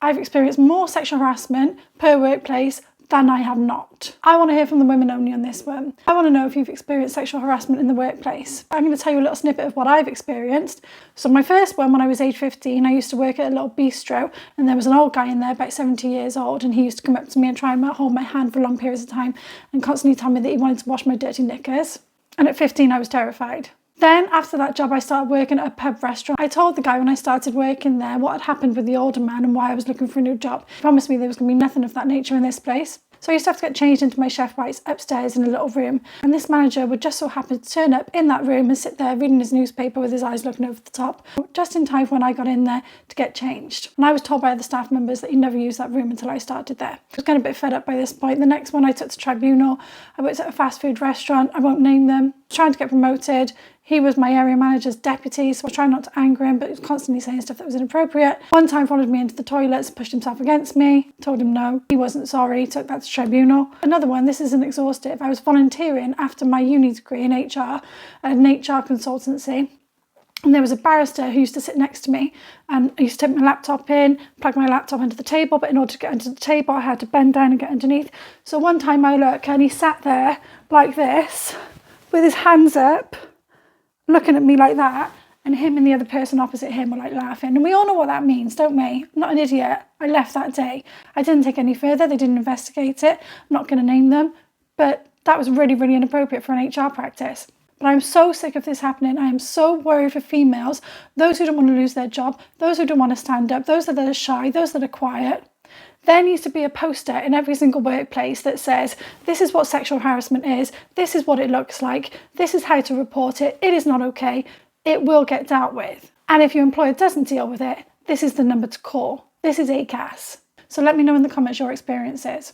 I've experienced more sexual harassment per workplace than I have not. I want to hear from the women only on this one. I want to know if you've experienced sexual harassment in the workplace. I'm going to tell you a little snippet of what I've experienced. So my first one, when I was age 15, I used to work at a little bistro, and there was an old guy in there about 70 years old, and he used to come up to me and try and hold my hand for long periods of time and constantly tell me that he wanted to wash my dirty knickers. And at 15, I was terrified. Then after that job, I started working at a pub restaurant. I told the guy when I started working there what had happened with the older man and why I was looking for a new job. He promised me there was going to be nothing of that nature in this place. So I used to have to get changed into my chef whites upstairs in a little room. And this manager would just so happen to turn up in that room and sit there reading his newspaper with his eyes looking over the top, just in time when I got in there to get changed. And I was told by other staff members that he never used that room until I started there. I was getting a bit fed up by this point. The next one I took to tribunal. I worked at a fast food restaurant. I won't name them. I was trying to get promoted. He was my area manager's deputy, so I was trying not to anger him, but he was constantly saying stuff that was inappropriate. One time followed me into the toilets, pushed himself against me, told him no, he wasn't sorry, took that to tribunal. Another one, this isn't exhaustive, I was volunteering after my uni degree in HR, an HR consultancy. And there was a barrister who used to sit next to me, and I used to take my laptop in, plug my laptop into the table, but in order to get into the table, I had to bend down and get underneath. So one time I look, and he sat there like this, with his hands up, looking at me like that, and him and the other person opposite him were like laughing. And we all know what that means, don't we? I'm not an idiot. I left that day. I didn't take any further. They didn't investigate it. I'm not going to name them, but that was really, really inappropriate for an HR practice. But I'm so sick of this happening. I am so worried for females, those who don't want to lose their job, those who don't want to stand up, those that are shy, those that are quiet. There needs to be a poster in every single workplace that says, this is what sexual harassment is, this is what it looks like, this is how to report it, it is not okay, it will get dealt with. And if your employer doesn't deal with it, this is the number to call. This is ACAS. So let me know in the comments your experiences.